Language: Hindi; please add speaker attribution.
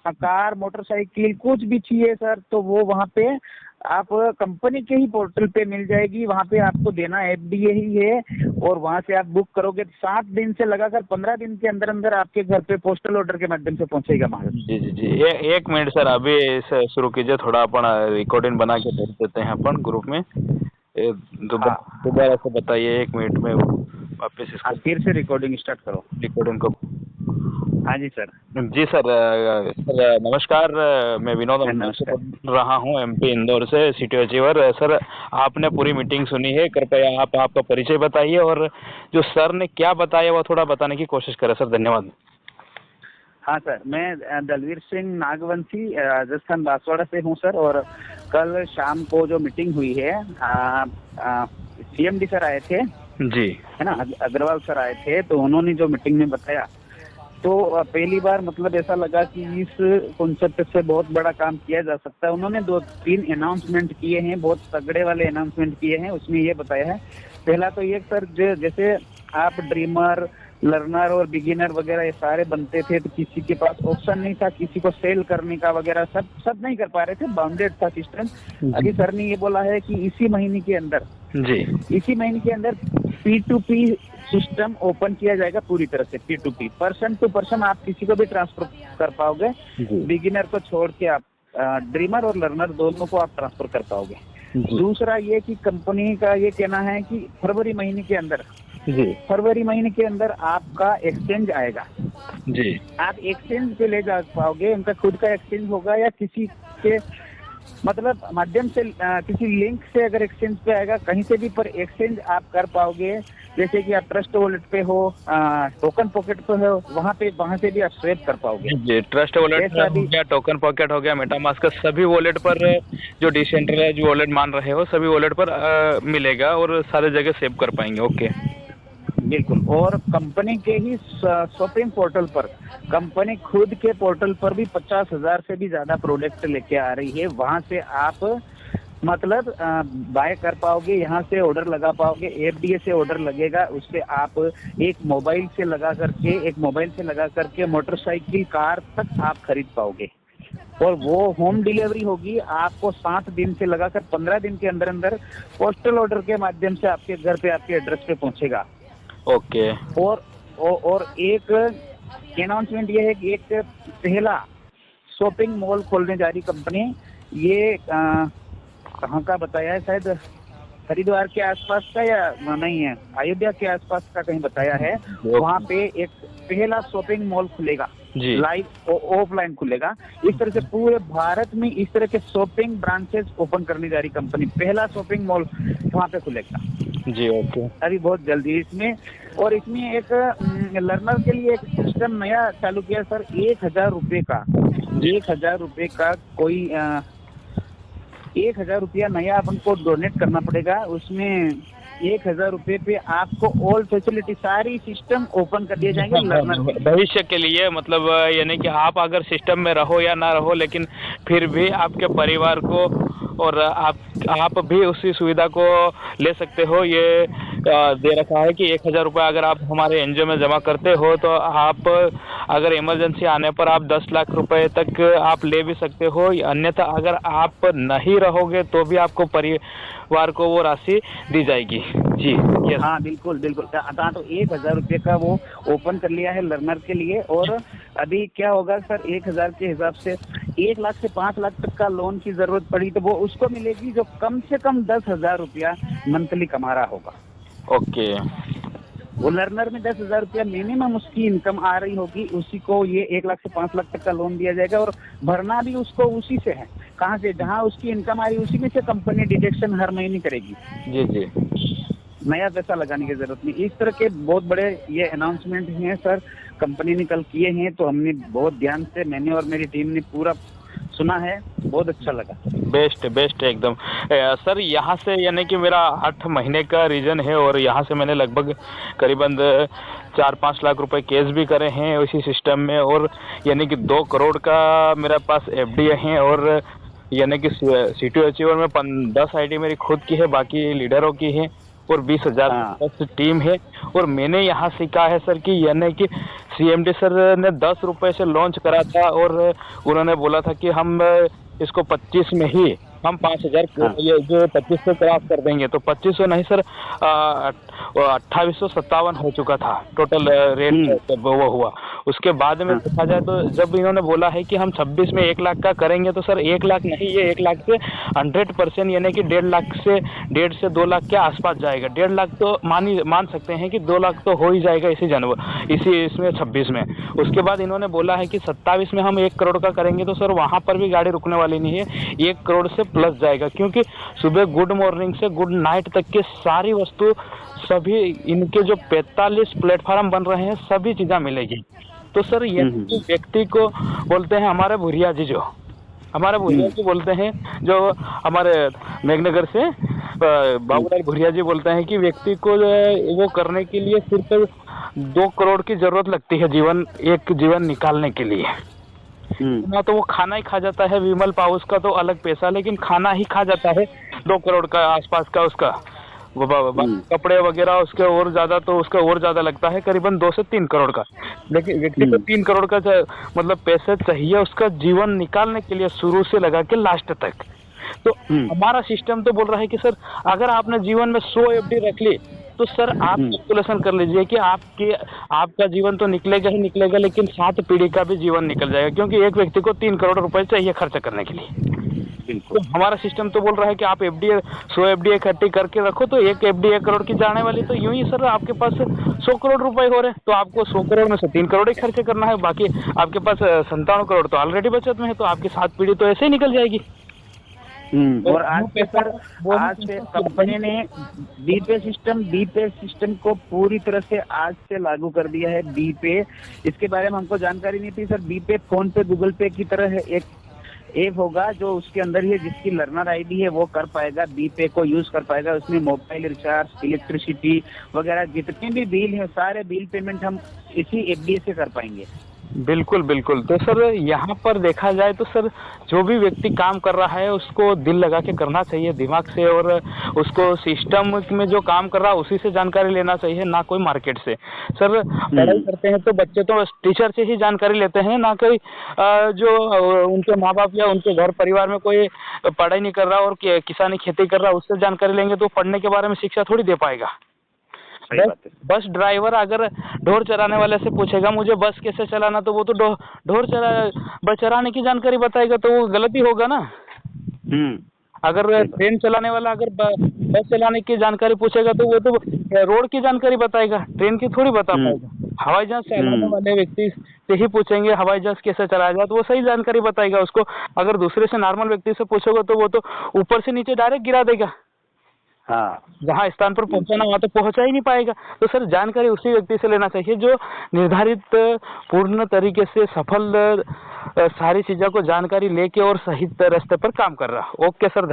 Speaker 1: कार, मोटरसाइकिल कुछ भी चाहिए सर, तो वो वहाँ पे आप कंपनी के ही पोर्टल पे मिल जाएगी। वहाँ पे आपको देना एफडीए ही है, और वहाँ से आप बुक करोगे 7 दिन से लगाकर 15 दिन के अंदर अंदर आपके घर पे पोस्टल ऑर्डर के माध्यम से पहुँचेगा माल।
Speaker 2: जी जी जी, एक मिनट सर, अभी शुरू कीजिए, थोड़ा अपन रिकॉर्डिंग बना के भेज देते हैं अपन ग्रुप में।
Speaker 1: हाँ
Speaker 2: दोबारा से बताइए, 1 मिनट में वापस
Speaker 1: हाँ,
Speaker 2: इसको
Speaker 1: फिर से रिकॉर्डिंग स्टार्ट करो।
Speaker 2: रिकॉर्डिंग को।
Speaker 1: हाँ जी सर।
Speaker 2: जी सर, सर नमस्कार, मैं विनोद से
Speaker 1: नमस्कार।
Speaker 2: बोल रहा हूँ, एमपी इंदौर से, सिटी अचीवर। सर आपने पूरी मीटिंग सुनी है, कृपया आप आपका परिचय बताइए, और जो सर ने क्या बताया वो थोड़ा बताने की कोशिश करें सर। धन्यवाद।
Speaker 1: हाँ सर, मैं दलवीर सिंह नागवंशी राजस्थान बांसवाड़ा से हूँ सर। और कल शाम को जो मीटिंग हुई है, सीएमडी सर आए थे,
Speaker 2: जी
Speaker 1: है ना, अग्रवाल सर आए थे, तो उन्होंने जो मीटिंग में बताया, तो पहली बार मतलब ऐसा लगा कि इस कॉन्सेप्ट से बहुत बड़ा काम किया जा सकता है। उन्होंने 2-3 अनाउंसमेंट किए हैं, बहुत तगड़े वाले अनाउंसमेंट किए हैं। उसमें ये बताया है, पहला तो ये सर, जैसे आप ड्रीमर, लर्नर और बिगिनर वगैरह ये सारे बनते थे, तो किसी के पास ऑप्शन नहीं था किसी को सेल करने का वगैरह, सब नहीं कर पा रहे थे, बाउंडेड था सिस्टम। अभी सर ने ये बोला है कि इसी महीने के अंदर P2P सिस्टम ओपन किया जाएगा पूरी तरह से। P2P, पर्सन टू पर्सन आप किसी को भी ट्रांसफर कर पाओगे, बिगिनर को छोड़ के आप ड्रीमर और लर्नर दोनों को आप ट्रांसफर कर पाओगे। दूसरा ये कि कंपनी का ये कहना है कि फरवरी महीने के अंदर आपका एक्सचेंज आएगा जी। आप एक्सचेंज पे ले जा पाओगे, उनका खुद का एक्सचेंज होगा या किसी के मतलब माध्यम से, किसी लिंक से अगर एक्सचेंज पे आएगा, कहीं से भी पर एक्सचेंज आप कर पाओगे। जैसे कि आप ट्रस्ट वॉलेट पे हो, टोकन पॉकेट पे हो, वहाँ से भी आप स्वेप कर पाओगे
Speaker 2: जी। ट्रस्ट वॉलेट हो गया, टोकन पॉकेट हो गया, मेटामास्क का सभी वॉलेट पर, जो डिसेंट्रलाइज वॉलेट मान रहे हो सभी वॉलेट पर मिलेगा, और सारे जगह सेव कर पाएंगे। ओके,
Speaker 1: बिल्कुल। और कंपनी के ही शॉपिंग पोर्टल पर, कंपनी खुद के पोर्टल पर भी 50,000 से भी ज्यादा प्रोडक्ट लेके आ रही है। वहां से आप मतलब बाय कर पाओगे, यहाँ से ऑर्डर लगा पाओगे, एफडीए से ऑर्डर लगेगा, उससे आप एक मोबाइल से लगा करके मोटरसाइकिल, कार तक आप खरीद पाओगे। और वो होम डिलीवरी होगी, आपको 7 दिन से लगाकर 15 दिन के अंदर अंदर पोस्टल ऑर्डर के माध्यम से आपके घर पे, आपके एड्रेस पे पहुंचेगा।
Speaker 2: ओके।
Speaker 1: और एक अनाउंसमेंट ये है कि एक पहला शॉपिंग मॉल खोलने जा रही कंपनी। ये कहाँ का बताया है, शायद हरिद्वार के आसपास का या नहीं है, अयोध्या के आसपास का कहीं बताया है। वहाँ पे एक पहला शॉपिंग मॉल खुलेगा, लाइव ऑफलाइन खुलेगा। इस तरह से पूरे भारत में इस तरह के शॉपिंग ब्रांचेस ओपन करने जा रही कंपनी, पहला शॉपिंग मॉल वहाँ पे खुलेगा
Speaker 2: जी। ओके, अभी
Speaker 1: बहुत जल्दी इसमें। और इसमें एक लर्नर के लिए एक सिस्टम नया चालू किया सर, 1,000 रुपये का, 1,000 रुपये का कोई 1,000 रुपया नया अपन को डोनेट करना पड़ेगा। उसमें 1,000 रुपये पे आपको ऑल फैसिलिटी, सारी सिस्टम ओपन कर दिए जाएंगे लर्नर
Speaker 2: भविष्य के लिए। मतलब यानी कि आप अगर सिस्टम में रहो या ना रहो, लेकिन फिर भी आपके परिवार को और आप भी उसी सुविधा को ले सकते हो। ये दे रखा है कि 1,000 रुपये अगर आप हमारे एनजीओ में जमा करते हो, तो आप अगर इमरजेंसी आने पर आप 10 लाख रुपए तक आप ले भी सकते हो। अन्यथा अगर आप नहीं रहोगे तो भी आपको परिवार को वो राशि दी जाएगी जी।
Speaker 1: हाँ बिल्कुल बिल्कुल। तो 1,000 रुपये का वो ओपन कर लिया है लर्नर के लिए। और अभी क्या होगा सर, 1,000 के हिसाब से 1 लाख से 5 लाख तक का लोन की जरूरत पड़ी तो वो उसको मिलेगी जो कम से कम 10,000 रुपया मंथली कमा रहा होगा।
Speaker 2: ओके,
Speaker 1: वो लर्नर में 10,000 रुपया मिनिमम उसकी इनकम आ रही होगी, उसी को ये 1 लाख से 5 लाख तक का लोन दिया जाएगा। और भरना भी उसको उसी से है, कहाँ से, जहाँ उसकी इनकम आ रही है उसी में से कंपनी डिडक्शन हर महीने करेगी
Speaker 2: जी जी।
Speaker 1: नया पैसा लगाने की जरूरत नहीं। इस तरह के बहुत बड़े ये अनाउंसमेंट हैं सर, कंपनी ने कल किए हैं, तो हमने बहुत ध्यान से, मैंने और मेरी टीम ने पूरा सुना है, बहुत अच्छा लगा।
Speaker 2: बेस्ट एकदम। सर यहाँ से यानी कि मेरा 8 महीने का रीजन है, और यहाँ से मैंने लगभग करीबन 4-5 लाख रुपए कैश भी करे हैं उसी सिस्टम में। और यानी कि 2 करोड़ का मेरे पास एफडीए हैं, और यानी कि सिटी अचीवर में 10 आईडी मेरी खुद की है, बाकी लीडरों की है। और 20,000
Speaker 1: हाँ।
Speaker 2: टीम है। और मैंने यहाँ सीखा है सर कि यानी कि CMD सर ने 10 रुपए से लॉन्च करा था और उन्होंने बोला था कि हम इसको 25 में ही हम 5,000
Speaker 1: हाँ।
Speaker 2: ये जो 25 से क्रॉस कर देंगे, तो 2500 नहीं सर 2857 हो चुका था टोटल रेट वो हुआ। उसके बाद में देखा जाए तो जब इन्होंने बोला है कि हम 26 में 1 लाख का करेंगे, तो सर 1 लाख नहीं, ये 1 लाख से 100% यानी कि 1.5 लाख से 1.5 से 2 लाख के आसपास जाएगा। 1.5 लाख तो मान सकते हैं कि 2 लाख तो हो ही जाएगा इसी इसमें 26 में। उसके बाद इन्होंने बोला है कि 27 में हम 1 करोड़ का करेंगे, तो सर वहाँ पर भी गाड़ी रुकने वाली नहीं है, 1 करोड़ से प्लस जाएगा, क्योंकि सुबह गुड मॉर्निंग से गुड नाइट तक की सारी वस्तु सभी इनके जो 45 प्लेटफार्म बन रहे हैं सभी चीज़ें मिलेगी। तो सर ये व्यक्ति को बोलते हैं हमारे भुरिया जी, जो हमारे भुरिया जी बोलते हैं, जो हमारे मेघनगर से बाबूलाल भुरिया जी बोलते हैं कि व्यक्ति को वो करने के लिए सिर्फ 2 करोड़ की जरूरत लगती है एक जीवन निकालने के लिए। ना तो वो खाना ही खा जाता है, विमल पाउस का तो अलग पैसा, लेकिन खाना ही खा जाता है 2 करोड़ का आसपास का उसका वो कपड़े वगैरह उसके और ज़्यादा, तो उसका और ज़्यादा लगता है करीबन 2 से 3 करोड़ का। लेकिन व्यक्ति को 3 करोड़ का मतलब पैसे चाहिए उसका जीवन निकालने के लिए, शुरू से लगा के लास्ट तक। तो हमारा सिस्टम तो बोल रहा है कि सर अगर आपने जीवन में 100 FD रख ली, तो सर आप कैलकुलेशन कर लीजिए कि आपका जीवन तो निकलेगा ही निकलेगा, लेकिन 7 पीढ़ी का भी जीवन निकल जाएगा, क्योंकि एक व्यक्ति को 3 करोड़ रुपए चाहिए खर्च करने के लिए। तो हमारा सिस्टम तो बोल रहा है कि आप 100 FD इकट्ठी करके रखो, तो एक FD 1 करोड़ की जाने वाली, तो यूं ही सर आपके पास 100 करोड़ रुपए हो रहे हैं, तो आपको 100 करोड़ में से 3 करोड़ ही खर्च करना है, बाकी आपके पास 57 करोड़ तो ऑलरेडी बचत में है, तो आपकी 7 पीढ़ी तो ऐसे ही निकल जाएगी।
Speaker 1: और आज पे कंपनी ने बीपे सिस्टम को पूरी तरह से आज से लागू कर दिया है। बीपे, इसके बारे में हमको जानकारी नहीं थी सर। बीपे फोन पे, गूगल पे की तरह है, एक ऐप होगा जो उसके अंदर ही जिसकी लर्नर ID है वो कर पाएगा, बीपे को यूज कर पाएगा। उसमें मोबाइल रिचार्ज, इलेक्ट्रिसिटी वगैरह जितने भी बिल हैं, सारे बिल पेमेंट हम इसी FD से कर पाएंगे।
Speaker 2: बिल्कुल बिल्कुल। तो सर यहाँ पर देखा जाए तो सर जो भी व्यक्ति काम कर रहा है उसको दिल लगा के करना चाहिए, दिमाग से, और उसको सिस्टम में जो काम कर रहा है उसी से जानकारी लेना चाहिए, ना कोई मार्केट से। सर पढ़ाई करते हैं तो बच्चे तो टीचर से ही जानकारी लेते हैं, ना कोई जो उनके माँ बाप या उनके घर परिवार में कोई पढ़ाई नहीं कर रहा और किसानी खेती कर रहा, उससे जानकारी लेंगे तो पढ़ने के बारे में शिक्षा थोड़ी दे पाएगा। बस ड्राइवर अगर ढोर चराने वाले से पूछेगा मुझे बस कैसे चलाना, तो वो तो ढोर चराने की जानकारी बताएगा, तो वो गलत ही होगा ना। अगर ट्रेन चलाने वाला अगर बस चलाने की जानकारी पूछेगा तो वो तो रोड की जानकारी बताएगा, ट्रेन की थोड़ी बता पाएगा। हवाई जहाज चलाने वाले व्यक्ति से ही पूछेंगे हवाई जहाज कैसे चलाया जाए, तो वो सही जानकारी बताएगा उसको। अगर दूसरे से नॉर्मल व्यक्ति से पूछोगे तो वो तो ऊपर से नीचे डायरेक्ट गिरा देगा। हाँ, जहाँ स्थान पर पहुंचाना वहाँ तो पहुंचा ही नहीं पाएगा। तो सर जानकारी उसी व्यक्ति से लेना चाहिए जो निर्धारित पूर्ण तरीके से सफल सारी चीज़ों को जानकारी लेके और सही रास्ते पर काम कर रहा। Okay sir.